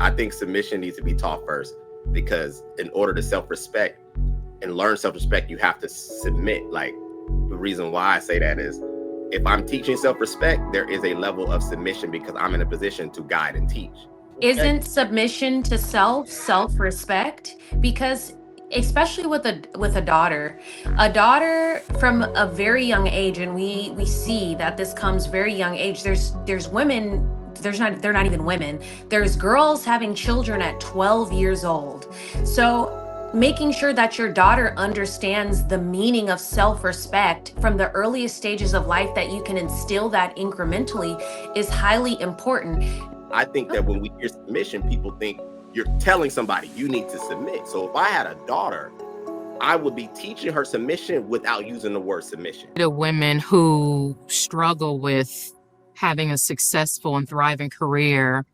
I think submission needs to be taught first, because in order to self-respect and learn self-respect, you have to submit. Like, the reason why I say that is, if I'm teaching self-respect, there is a level of submission because I'm in a position to guide and teach. Isn't submission to self-respect? Because especially with a daughter from a very young age, and we see that this comes very young age. There's women, they're not even women. There's girls having children at 12 years old. So making sure that your daughter understands the meaning of self-respect from the earliest stages of life, that you can instill that incrementally, is highly important. I think that when we hear submission, people think you're telling somebody you need to submit. So if I had a daughter, I would be teaching her submission without using the word submission. The women who struggle with having a successful and thriving career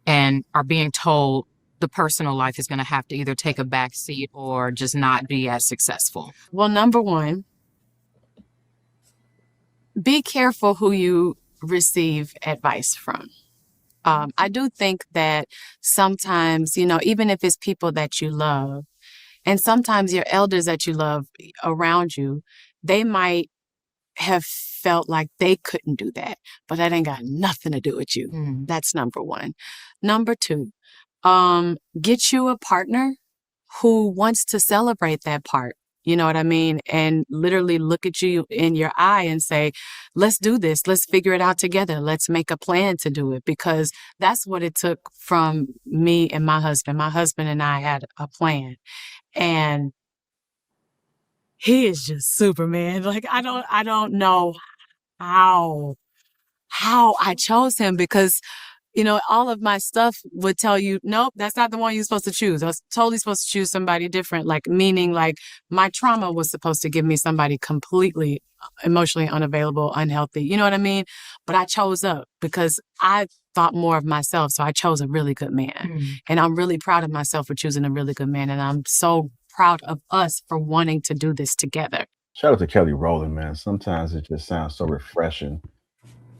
and are being told the personal life is going to have to either take a back seat or just not be as successful. Well, number one, be careful who you receive advice from. I do think that sometimes, even if it's people that you love, and sometimes your elders that you love around you, they might have felt like they couldn't do that, but that ain't got nothing to do with you. That's number one. Number two, get you a partner who wants to celebrate that part. You know what I mean? And literally look at you in your eye and say, let's do this. Let's figure it out together. Let's make a plan to do it, because that's what it took from me and my husband. My husband and I had a plan, and he is just Superman. Like, I don't know how I chose him, because all of my stuff would tell you, nope, that's not the one you're supposed to choose. I was totally supposed to choose somebody different, meaning my trauma was supposed to give me somebody completely emotionally unavailable, unhealthy. You know what I mean? But I chose up because I thought more of myself. So I chose a really good man. And I'm really proud of myself for choosing a really good man. And I'm so proud of us for wanting to do this together. Shout out to Kelly Rowland, man. Sometimes it just sounds so refreshing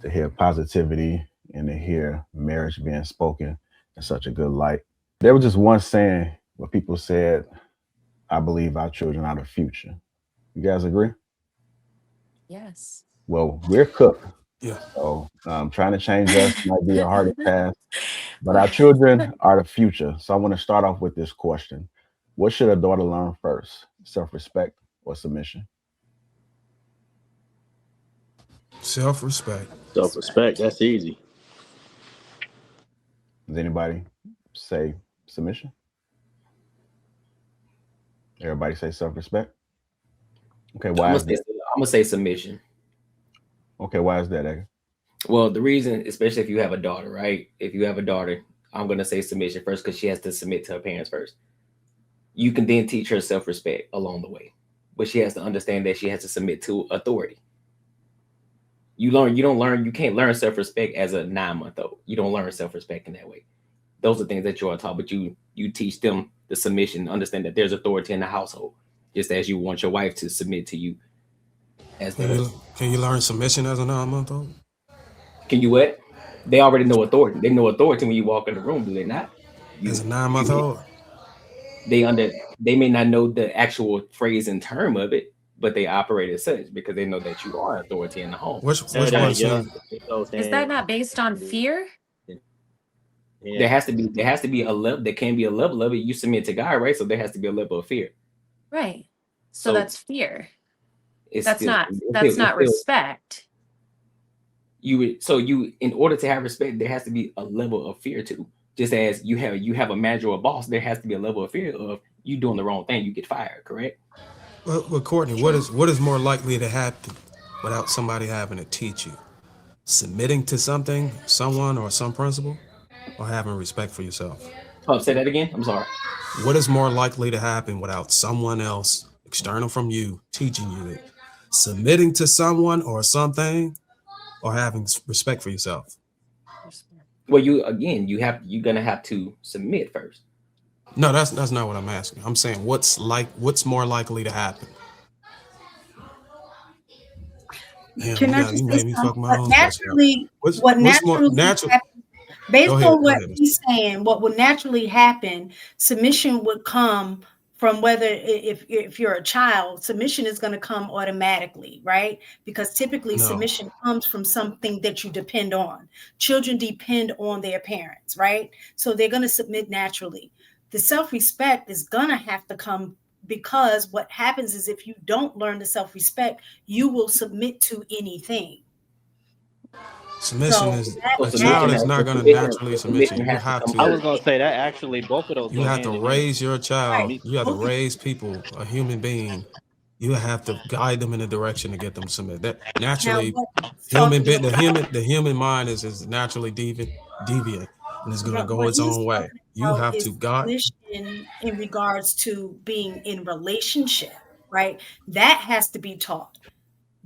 to hear positivity and to hear marriage being spoken in such a good light. There was just one saying where people said, I believe our children are the future. You guys agree? Yes. Well, we're cooked. Yeah. So trying to change us might be a harder task, but our children are the future. So I want to start off with this question. What should a daughter learn first? Self-respect or submission? Self-respect. Self-respect, that's easy. Does anybody say submission? Everybody say self-respect? Okay, why is that? I'm gonna say submission. Okay, why is that, Edgar? Well, the reason, especially if you have a daughter, right? If you have a daughter, I'm gonna say submission first, because she has to submit to her parents first. You can then teach her self-respect along the way, but she has to understand that she has to submit to authority. You can't learn self-respect as a 9-month-old. You don't learn self-respect in that way. Those are things that you are taught, but you teach them the submission, understand that there's authority in the household, just as you want your wife to submit to you. Can you learn submission as a 9-month-old? Can you what? They already know authority. They know authority when you walk in the room, do they not? As a 9-month-old? They may not know the actual phrase and term of it, but they operate as such because they know that you are authority in the home. Which one? Is that not based on fear? Yeah. There has to be a level. There can be a level of it. You submit to God, right? So there has to be a level of fear. Right. So that's fear. That's still, not respect. In order to have respect, there has to be a level of fear too. Just as you have a manager or a boss, there has to be a level of fear of you doing the wrong thing, you get fired, correct? Well, Courtney, what is more likely to happen without somebody having to teach you? Submitting to something, someone, or some principle, or having respect for yourself? Oh, say that again. I'm sorry. What is more likely to happen without someone else, external from you, teaching you it? Submitting to someone or something, or having respect for yourself? Well, you're gonna have to submit first. No, that's not what I'm asking. I'm saying what's more likely to happen? Damn, Can I just say something? What naturally Based Go ahead. on Go what ahead. he's saying, what will naturally happen, submission would come from whether if you're a child, submission is going to come automatically, right? Because typically No. submission comes from something that you depend on. Children depend on their parents, right? So they're going to submit naturally. The self-respect is going to have to come because what happens is if you don't learn the self-respect, you will submit to anything. Submission So is So a that child submission is has not to going to submission, naturally so submit. submission You has to have come I to was first. gonna say that actually both of those you go have to hand in hand. raise your child. right. You have to Both of raise people, a human being. You have to guide them in a direction to get them to submit. That now naturally, what he's talking about, the human mind is naturally deviant, and it's going to go what its he's own way. talking You about have to is guide. submission in regards to being in relationship, right? That has to be taught.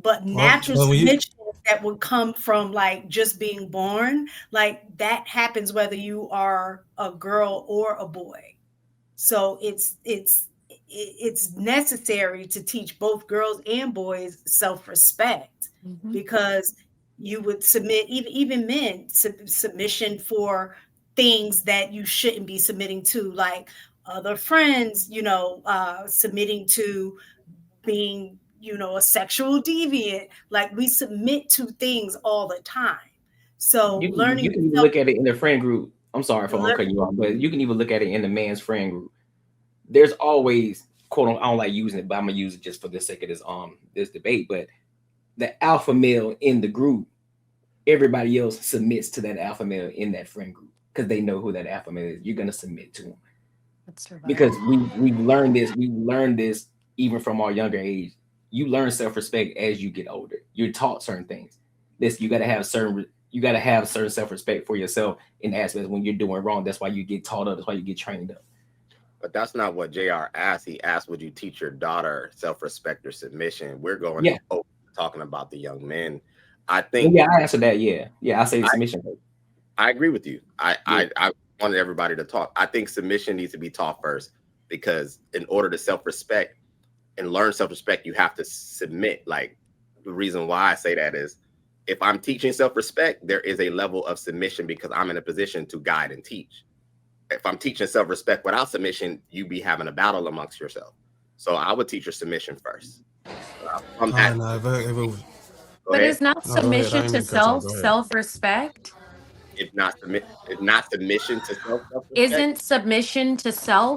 But Well, natural but when you submission that would come from like just being born, like that happens whether you are a girl or a boy. So it's necessary to teach both girls and boys self-respect Mhm. because you would submit even men submission for things that you shouldn't be submitting to, like other friends, submitting to being, a sexual deviant. Like we submit to things all the time. So You learning can even self look at it in the friend group. I'm sorry for lear- cutting you off, but you can even look at it in the man's friend group. There's always quote unquote, I don't like using it, but I'm gonna use it just for the sake of this debate. But the alpha male in the group, everybody else submits to that alpha male in that friend group because they know who that alpha male is. You're gonna submit to him That's because survival. we've learned this. We learned this even from our younger age. You learn self respect as you get older. You're taught certain things. This you got to have certain self respect for yourself in aspects when you're doing wrong. That's why you get taught up. That's why you get trained up. But that's not what JR asked. He asked, would you teach your daughter self-respect or submission? We're going Yeah, talking about the young men. I well, think yeah. I answered that. Yeah, yeah. I say I, submission. I agree with you. Yeah, I wanted everybody to talk. I think submission needs to be taught first because in order to self-respect and learn self-respect, you have to submit. Like the reason why I say that is if I'm teaching self-respect, there is a level of submission because I'm in a position to guide and teach. If I'm teaching self-respect without submission, you be having a battle amongst yourself. So I would teach your submission first. From that, no, go But ahead. is not no, go ahead. I submission didn't to mean to cut you off. self Go ahead. self-respect? If not submission to self-respect. Isn't submission to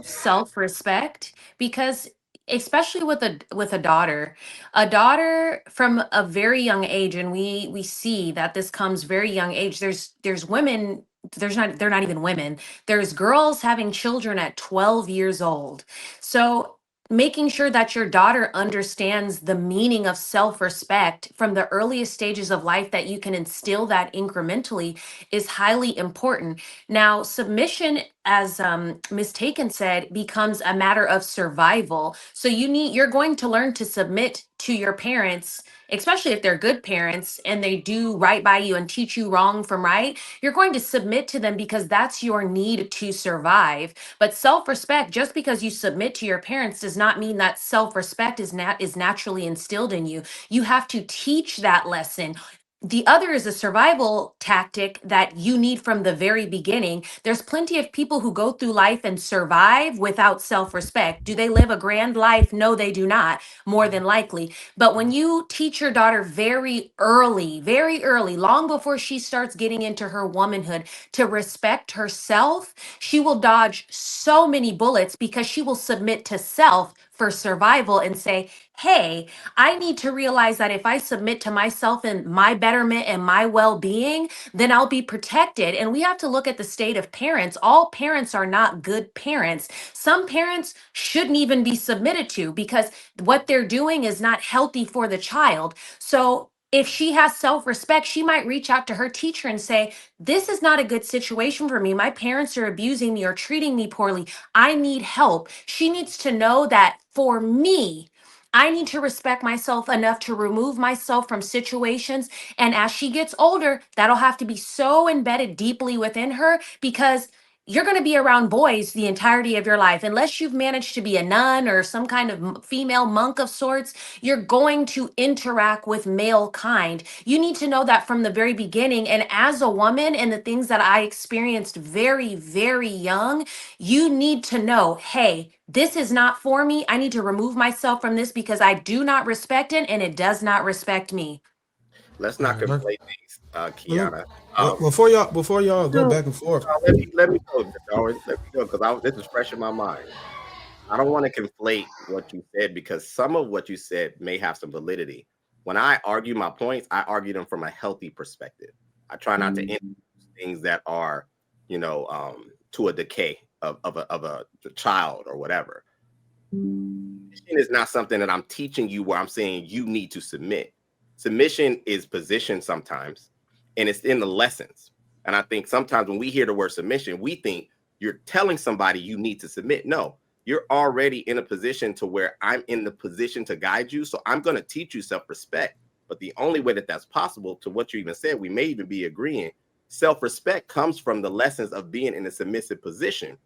self-respect? Because especially with a daughter from a very young age, and we see that this comes very young age. There's women, they're not even women. There's girls having children at 12 years old. So making sure that your daughter understands the meaning of self-respect from the earliest stages of life, that you can instill that incrementally, is highly important. Now, submission, as Ms. Taken said, becomes a matter of survival. So you're going to learn to submit to your parents, especially if they're good parents and they do right by you and teach you wrong from right. You're going to submit to them because that's your need to survive. But self-respect, just because you submit to your parents does not mean that self-respect is naturally instilled in you. You have to teach that lesson. The other is a survival tactic that you need from the very beginning. There's plenty of people who go through life and survive without self respect. Do they live a grand life? No, they do not, more than likely. But when you teach your daughter very early, long before she starts getting into her womanhood, to respect herself, she will dodge so many bullets because she will submit to self for survival and say, hey, I need to realize that if I submit to myself and my betterment and my well being, then I'll be protected. And we have to look at the state of parents. All parents are not good parents. Some parents shouldn't even be submitted to because what they're doing is not healthy for the child. So if she has self respect, she might reach out to her teacher and say, this is not a good situation for me. My parents are abusing me or treating me poorly. I need help. She needs to know that for me, I need to respect myself enough to remove myself from situations. And as she gets older, that'll have to be so embedded deeply within her because you're going to be around boys the entirety of your life. Unless you've managed to be a nun or some kind of female monk of sorts, you're going to interact with male kind. You need to know that from the very beginning. And as a woman, and the things that I experienced very, very young, you need to know, hey, this is not for me. I need to remove myself from this because I do not respect it and it does not respect me. Let's All not right, Mark. conflate things, Well, Kiana. before y'all go Dude, back and forth, let me go, Darwin. Let me go because this is fresh in my mind. I don't want to conflate what you said because some of what you said may have some validity. When I argue my points, I argue them from a healthy perspective. I try not to introduce things that are, to a decay of a child or whatever. Submission is not something that I'm teaching you where I'm saying you need to submit. Submission is position sometimes, and it's in the lessons. And I think sometimes when we hear the word submission, we think you're telling somebody you need to submit. No, you're already in a position to where I'm in the position to guide you. So I'm going to teach you self-respect. But the only way that that's possible, to what you even said, we may even be agreeing, self-respect comes from the lessons of being in a submissive position.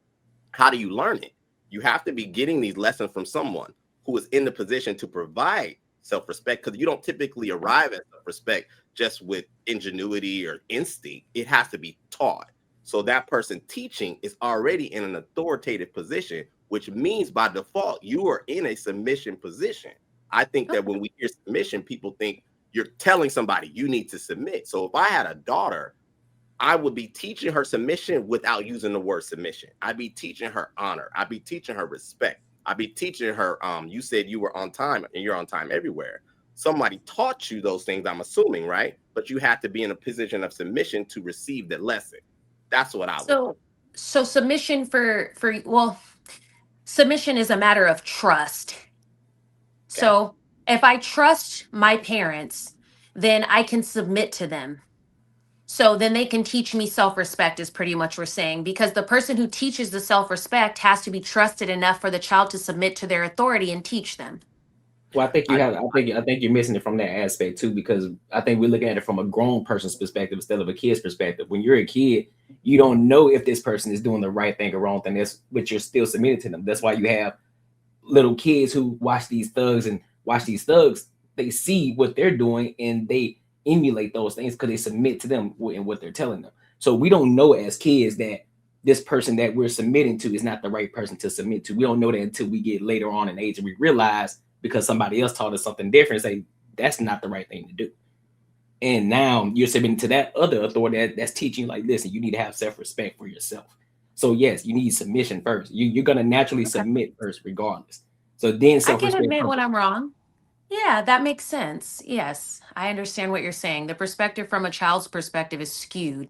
How do you learn it? You have to be getting these lessons from someone who is in the position to provide self-respect, because you don't typically arrive at self-respect just with ingenuity or instinct. It has to be taught. So that person teaching is already in an authoritative position, which means by default, you are in a submission position. I think that when we hear submission, people think you're telling somebody you need to submit. So if I had a daughter, I would be teaching her submission without using the word submission. I'd be teaching her honor. I'd be teaching her respect. I'd be teaching her, you said you were on time and you're on time everywhere. Somebody taught you those things, I'm assuming, right? But you had to be in a position of submission to receive the lesson. That's what I would do. So submission submission is a matter of trust. Okay. So if I trust my parents, then I can submit to them. So then they can teach me self-respect, is pretty much what we're saying, because the person who teaches the self-respect has to be trusted enough for the child to submit to their authority and teach them. Well, I think you're missing it from that aspect too, because I think we're looking at it from a grown person's perspective instead of a kid's perspective. When you're a kid, you don't know if this person is doing the right thing or wrong thing. But you're still submitted to them. That's why you have little kids who watch these thugs. They see what they're doing and they emulate those things because they submit to them and what they're telling them. So we don't know as kids that this person that we're submitting to is not the right person to submit to. We don't know that until we get later on in age and we realize, because somebody else taught us something different, say that's not the right thing to do. And now you're submitting to that other authority that's teaching, like, listen, you need to have self-respect for yourself. So yes, you need submission first. You're gonna naturally submit first, regardless. So then I can admit when I'm wrong. Yeah, that makes sense. Yes, I understand what you're saying. The perspective from a child's perspective is skewed.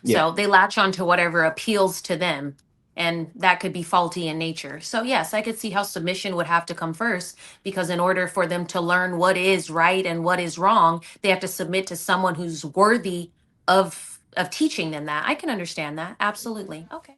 So they latch on to whatever appeals to them, and that could be faulty in nature. So yes, I could see how submission would have to come first, because in order for them to learn what is right and what is wrong, they have to submit to someone who's worthy of teaching them that. I can understand that. Absolutely. Okay.